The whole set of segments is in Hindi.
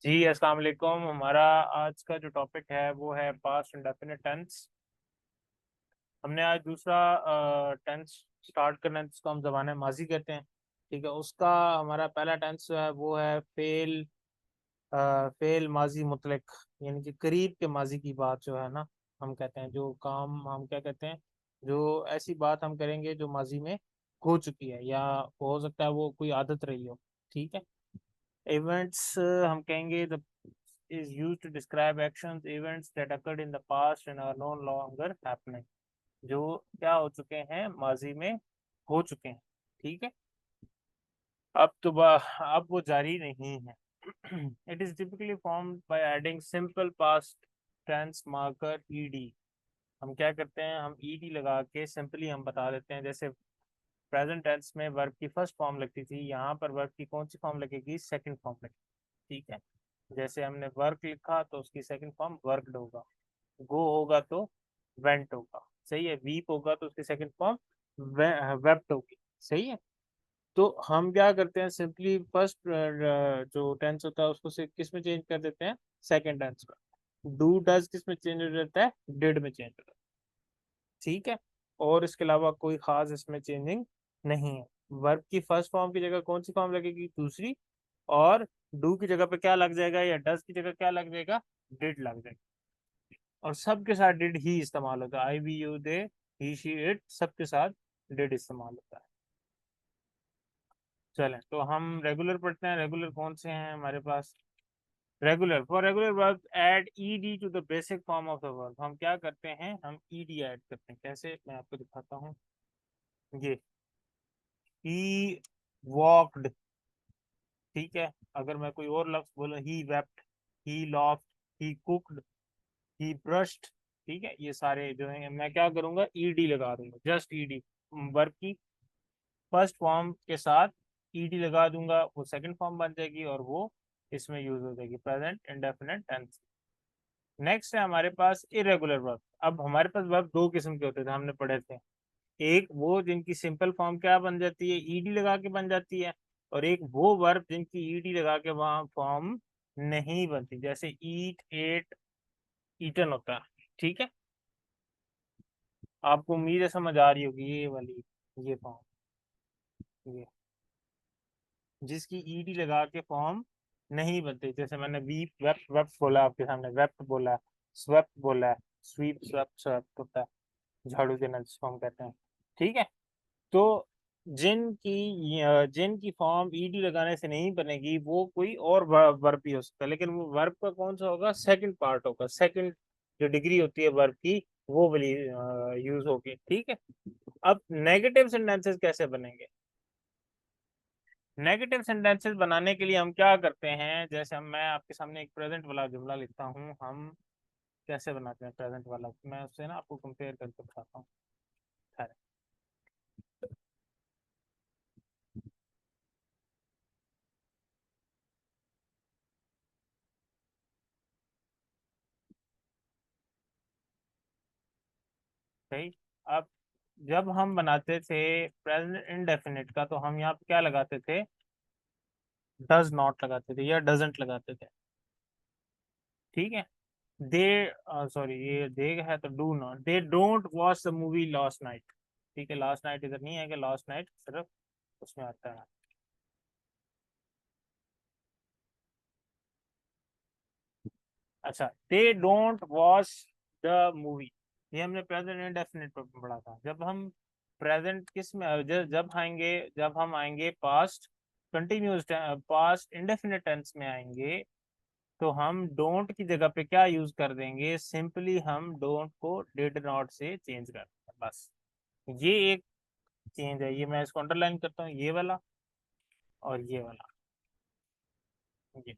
जी अस्सलाम वालेकुम। हमारा आज का जो टॉपिक है वो है पास्ट इंडेफिनिट टेंस। हमने आज दूसरा टेंस स्टार्ट करना है जिसको हम ज़माने माजी कहते हैं। ठीक है, उसका हमारा पहला टेंस जो है वो है फेल। फेल माजी मुतलक, यानी कि करीब के माजी की बात जो है ना, हम कहते हैं जो काम हम क्या कहते हैं, जो ऐसी बात हम करेंगे जो माजी में हो चुकी है या हो सकता है वो कोई आदत रही हो। ठीक है। इवेंट्स हम कहेंगे the is used to describe actions events that occurred in the past and are no longer happening, जो क्या हो चुके हैं, माजी में हो चुके हैं। ठीक है। अब तो अब वो जारी नहीं है। It is typically formed by adding simple past tense marker ED. हम क्या करते हैं, हम ईडी लगा के सिंपली हम बता देते हैं। जैसे प्रेजेंट टेंस में वर्ब की फर्स्ट फॉर्म लगती थी, यहाँ पर वर्ब की कौन सी फॉर्म लगेगी, सेकंड फॉर्म लगेगी। ठीक है। जैसे हमने वर्क लिखा तो उसकी सेकंड फॉर्म वर्कड होगा, गो होगा तो वेंट होगा। सही है। वीप होगा तो उसकी सेकंड फॉर्म वेप्ट होगी। सही है। तो हम क्या करते हैं, सिंपली फर्स्ट जो टेंस होता है उसको से किस में चेंज कर देते हैं, सेकंड टेंस में। डू डज किस में चेंज हो जाता है, डिड में चेंज हो जाता है। ठीक है। और इसके अलावा कोई खास इसमें चेंजिंग नहीं है। वर्ब की फर्स्ट फॉर्म की जगह कौन सी फॉर्म लगेगी, दूसरी। और डू की जगह पे क्या लग जाएगा, या डज की जगह क्या लग जाएगा, डिड लग जाएगा। और सबके साथ डिड ही इस्तेमाल होता है। I we you they he she it, सबके साथ डिड इस्तेमाल होता है। चलें तो हम रेगुलर पढ़ते हैं। रेगुलर कौन से हैं हमारे पास। Regular, for regular verb add ED to the basic form of the verb. हम क्या करते हैं, हम ईडी ऐड करते हैं। कैसे, मैं आपको दिखाता हूँ। ये ही वॉकड। ठीक है। अगर मैं कोई और लफ्ज बोलूँ, ही वेप्ट, ही लॉफ्ट, ही कुक्ड, ही ब्रश्ड। ठीक है। ये सारे जो है मैं क्या करूंगा, ईडी लगा दूंगा, जस्ट ईडी। वर्ब की फर्स्ट फॉर्म के साथ ईडी लगा दूंगा, वो सेकंड फॉर्म बन जाएगी और वो इसमें यूज हो जाएगी, प्रेजेंट इंडेफिनिट टेंस। नेक्स्ट है हमारे पास इरेगुलर वर्ब। अब हमारे पास वर्ब दो किस्म के होते थे, हमने पढ़े थे। एक वो जिनकी सिंपल फॉर्म क्या बन जाती है, ईडी लगा के बन जाती है। और एक वो वर्ब जिनकी ईडी लगा के वहां फॉर्म नहीं बनती, जैसे ईट, एट, ईटन होता है। ठीक है। आपको उम्मीद है समझ आ रही होगी ये वाली, ये फॉर्म, ये जिसकी ईडी लगा के फॉर्म नहीं बनते। जैसे मैंने वीप, वेप्ट, वेप्ट बोला आपके सामने, वेप्ट बोला, स्वेप्ट बोला है, स्वीप, स्वेप्ट, स्वेप्ट होता है, झाड़ू देना जिसको हम कहते हैं। ठीक है। तो जिनकी फॉर्म ईडी लगाने से नहीं बनेगी वो कोई और वर्ब भी हो सकता है, लेकिन वो वर्ब का कौन सा होगा, सेकंड पार्ट होगा, सेकंड जो डिग्री होती है वर्ब की, वो वाली यूज होगी। ठीक है। अब नेगेटिव सेंटेंसेस कैसे बनेंगे। नेगेटिव सेंटेंसेस बनाने के लिए हम क्या करते हैं, जैसे मैं आपके सामने एक प्रेजेंट वाला जुमला लिखता हूँ। हम कैसे बनाते हैं प्रेजेंट वाला, मैं उससे ना आपको कंपेयर करके बताता हूँ। खैर, सही। अब जब हम बनाते थे प्रेजेंट इंडेफिनिट का, तो हम यहाँ पे क्या लगाते थे, डज नॉट लगाते थे या डजंट लगाते थे। ठीक है। दे, सॉरी ये दे है तो do not, they don't watch the movie last night. ठीक है। लास्ट नाइट इधर नहीं है, कि लास्ट नाइट सिर्फ उसमें आता है। अच्छा, they don't watch the movie, ये हमने प्रेजेंट इंडेफिनिट पर पढ़ा था। जब हम प्रेजेंट किस में जब आएंगे, जब हम आएंगे past continuous, past indefinite tense में आएंगे, तो हम डोंट की जगह पे क्या यूज कर देंगे, सिंपली हम डोंट को डिड नॉट से चेंज कर देंगे बस। ये एक चेंज है, ये मैं इसको अंडरलाइन करता हूँ, ये वाला और ये वाला। ये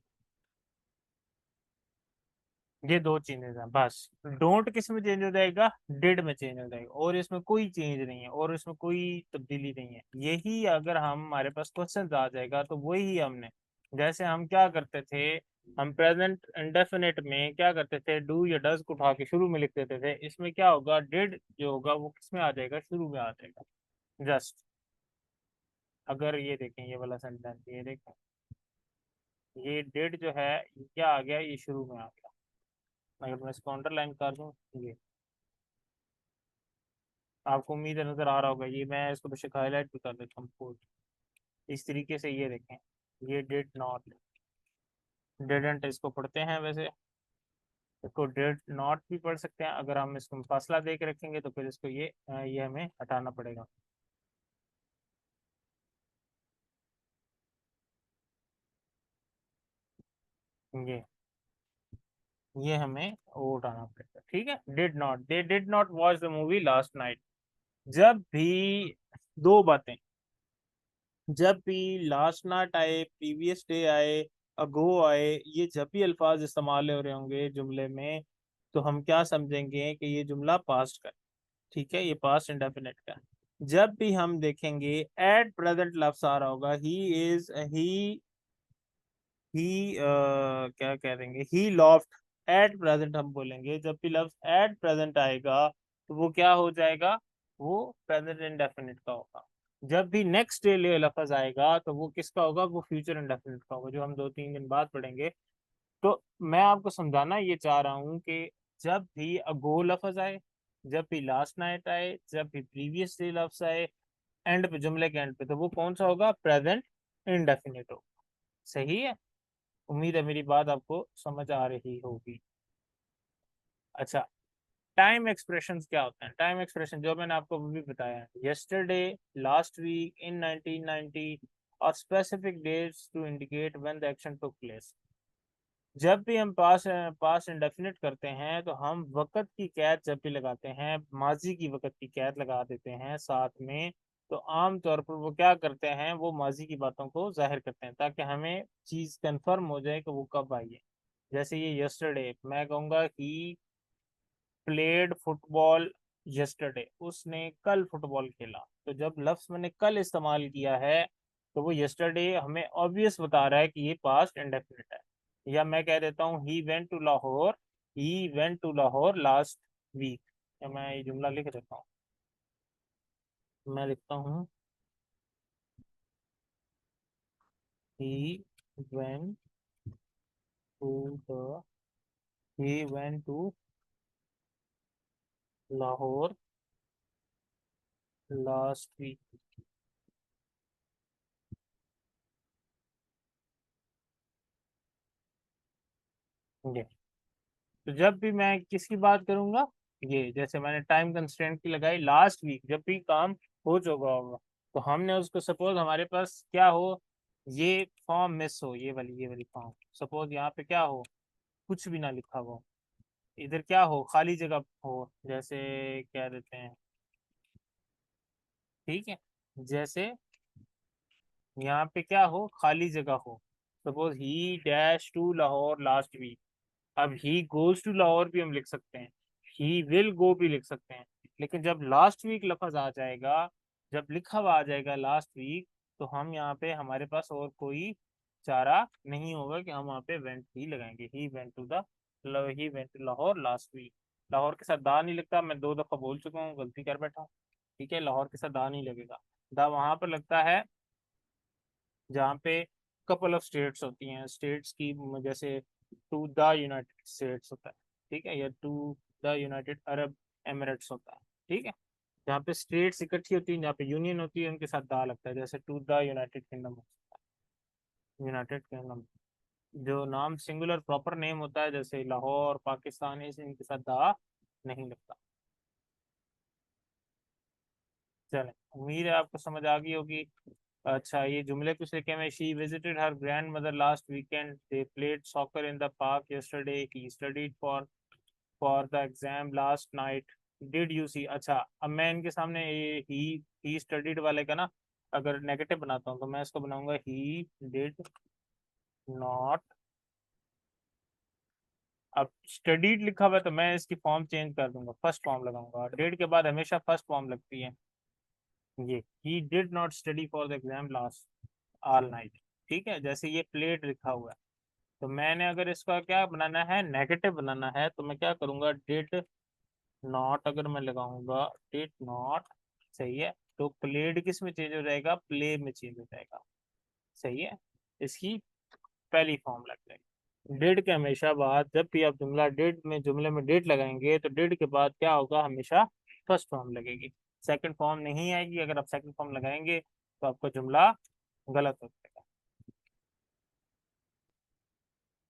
ये दो चेंजेस हैं बस। डोंट किस में चेंज हो जाएगा, डिड में चेंज हो जाएगा, और इसमें कोई चेंज नहीं है और इसमें कोई तब्दीली नहीं है। यही अगर हम हमारे पास क्वेश्चन आ जाएगा तो वही हमने, जैसे हम क्या करते थे, हम प्रेजेंट इंडेफिनिट में क्या करते थे, डू या डज को उठा के शुरू में लिख देते थे। इसमें क्या होगा, डिड जो होगा वो किस में आ जाएगा, शुरू में आ जाएगा। जस्ट, अगर ये देखें ये वाला सेंटेंस, ये देखें, ये डिड जो है ये क्या आ गया, ये शुरू में आ गया। अगर मैं इसको अंडरलाइन कर दूं, ये आपको उम्मीद है नजर आ रहा होगा, ये मैं इसको बेशक हाईलाइट भी कर देता हूँ। इस तरीके से ये देखें, ये डिड नॉट, डिडंट इसको पढ़ते हैं वैसे, इसको डिड नॉट भी पढ़ सकते हैं। अगर हम इसको फासला दे के रखेंगे तो फिर इसको ये हमें हटाना पड़ेगा। ये ये हमें वो उठाना पड़ेगा, ठीक है। Did not, they did not watch the movie last night. जब भी दो बातें, जब भी लास्ट नाइट आए, प्रीवियस डे आए, अगो आए, ये जब भी अल्फाज इस्तेमाल हो रहे होंगे जुमले में, तो हम क्या समझेंगे कि ये जुमला पास्ट का है, ठीक है, ये पास्ट इंडेफिनिट का है। जब भी हम देखेंगे एट प्रेजेंट लफ्ज आ रहा होगा, ही क्या कह देंगे, ही लॉफ्ट एट प्रेजेंट हम बोलेंगे। जब भी लफ्ज एट प्रेजेंट आएगा तो वो क्या हो जाएगा, वो प्रेजेंट इंडेफिनिट का होगा। जब भी नेक्स्ट डे ले लफ्ज आएगा तो वो किसका होगा, वो फ्यूचर इंडेफिनिट का होगा, जो हम 2-3 दिन बाद पढ़ेंगे। तो मैं आपको समझाना ये चाह रहा हूँ कि जब भी अगो लफ्ज आए, जब भी लास्ट नाइट आए, जब भी प्रीवियस डे लफ्ज आए, एंड पे, जुमले के एंड पे, तो वो कौन सा होगा, प्रेजेंट इंडेफिनिट होगा। सही है। उम्मीद है मेरी बात आपको समझ आ रही होगी। अच्छा, टाइम एक्सप्रेशंस क्या होते हैं? टाइम एक्सप्रेशन जो मैंने आपको अभी बताया है, यस्टरडे, लास्ट वीक, इन 1990, और specific dates to indicate when the action took place. जब भी हम पास इंडेफिनिट करते हैं तो हम वक्त की कैद जब भी लगाते हैं, माजी की वक्त की कैद लगा देते हैं साथ में, तो आम तौर पर वो क्या करते हैं, वो माजी की बातों को जाहिर करते हैं ताकि हमें चीज़ कंफर्म हो जाए कि वो कब आई है। जैसे ये यस्टरडे, मैं कहूँगा ही प्लेड फुटबॉल यस्टरडे, उसने कल फुटबॉल खेला। तो जब लफ्ज मैंने कल इस्तेमाल किया है तो वो यस्टरडे हमें ऑब्वियस बता रहा है कि ये पास्ट इंडेफिनिट है। या मैं कह देता हूँ he went to Lahore, he went to Lahore last week. या मैं ये जुमला लिख देता हूँ, मैं लिखता हूँ he went to the he went to Lahore last week. तो जब भी मैं किसकी बात करूंगा, ये जैसे मैंने टाइम कंस्ट्रेंट की लगाई, लास्ट वीक जब भी काम हो चुका होगा, तो हमने उसको, सपोज हमारे पास क्या हो, ये फॉर्म मिस हो, ये वाली फॉर्म, सपोज यहाँ पे क्या हो, कुछ भी ना लिखा हो, इधर क्या हो, खाली जगह हो, जैसे क्या देते हैं, ठीक है, जैसे यहाँ पे क्या हो, खाली जगह हो, suppose he dash to Lahore last week. अब ही गोज टू लाहौर भी हम लिख सकते हैं, ही विल गो भी लिख सकते हैं, लेकिन जब लास्ट वीक लफज आ जाएगा, जब लिखा हुआ आ जाएगा लास्ट वीक, तो हम यहाँ पे, हमारे पास और कोई चारा नहीं होगा कि हम वहाँ पे वेंट ही लगाएंगे। He went to the, he went to Lahore last week. Lahore के साथ दा नहीं लगता, मैं 2 दफा बोल चुका हूँ, गलती कर बैठा हूँ, ठीक है, लाहौर के साथ दा नहीं लगेगा। दा वहां पर लगता है जहाँ पे कपल ऑफ स्टेट्स होती हैं, स्टेट्स की, जैसे टू द यूनाइटेड स्टेट्स होता है, ठीक है, या to the United Arab Emirates होता है, ठीक है। जहाँ पे स्टेट्स इकट्ठी होती हैं, जहाँ पे यूनियन होती है, उनके साथ दा लगता है, जैसे to the United Kingdom, United Kingdom. जो नाम सिंगुलर प्रॉपर नेम होता है, जैसे लाहौर, पाकिस्तान, इस इनके साथ दा नहीं लगता। चले, उम्मीद है आपको समझ आ गई होगी। अच्छा, ये जुमले कुछ लिखे हुए, she visited her grandmother last weekend, they played soccer in the park yesterday, he studied for the exam last night, did you see. अच्छा, अब मैं इनके सामने ये ही स्टडीड वाले का ना, अगर नेगेटिव बनाता हूँ तो मैं इसको बनाऊंगा ही डिड नॉट। अब स्टडीड लिखा हुआ है तो मैं इसकी फॉर्म चेंज कर दूंगा, फर्स्ट फॉर्म लगाऊंगा, डिड के बाद हमेशा फर्स्ट फॉर्म लगती है। ये he did not study for the exam last all night, ठीक है, जैसे ये प्लेट लिखा हुआ है। तो मैंने अगर इसका क्या बनाना है, नेगेटिव बनाना है, तो मैं क्या करूंगा, डिड नॉट अगर मैं लगाऊंगा, डिड नॉट, सही है, तो प्लेड किस में चेंज हो जाएगा, प्ले में चेंज हो जाएगा, सही है। इसकी पहली फॉर्म लग जाएगी। डिड के हमेशा बाद जब भी आप जुमले में डिड लगाएंगे तो डिड के बाद क्या होगा, हमेशा फर्स्ट फॉर्म लगेगी। सेकंड फॉर्म नहीं आएगी। अगर आप सेकंड फॉर्म लगाएंगे तो आपका जुमला गलत हो जाएगा।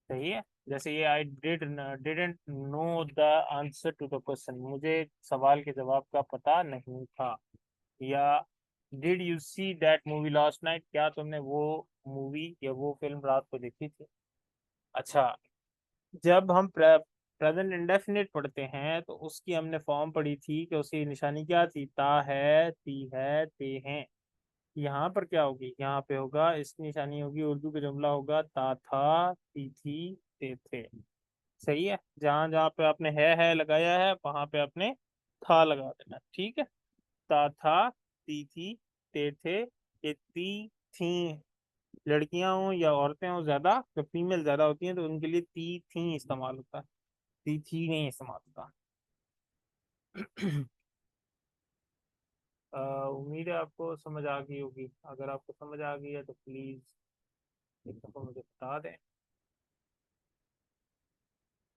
सही है। जैसे ये I didn't know the answer to the question, मुझे सवाल के जवाब का पता नहीं था। या did you see that movie last night, क्या तुमने वो मूवी या वो फिल्म रात को देखी थी। अच्छा, जब हम प्रेजेंट इंडेफिनिट पढ़ते हैं तो उसकी हमने फॉर्म पढ़ी थी कि उसकी निशानी क्या थी, ता है, ती है, ते हैं। यहाँ पर क्या होगी, यहाँ पे होगा, इसकी निशानी होगी, उर्दू का जुमला होगा ता था, ती थी, ते थे। सही है। जहां जहां पे आपने है लगाया है वहां पे आपने था लगा देना। ठीक है। ता था, ती थी, ते थे, ये ती थी। लड़कियां हो या औरतें हो, ज्यादा जब फीमेल ज्यादा होती हैं तो उनके लिए ती थी इस्तेमाल होता है, ती थी नहीं इस्तेमाल होता। उम्मीद है आपको समझ आ गई होगी। अगर आपको समझ आ गई है तो प्लीज एक दफा मुझे बता दें।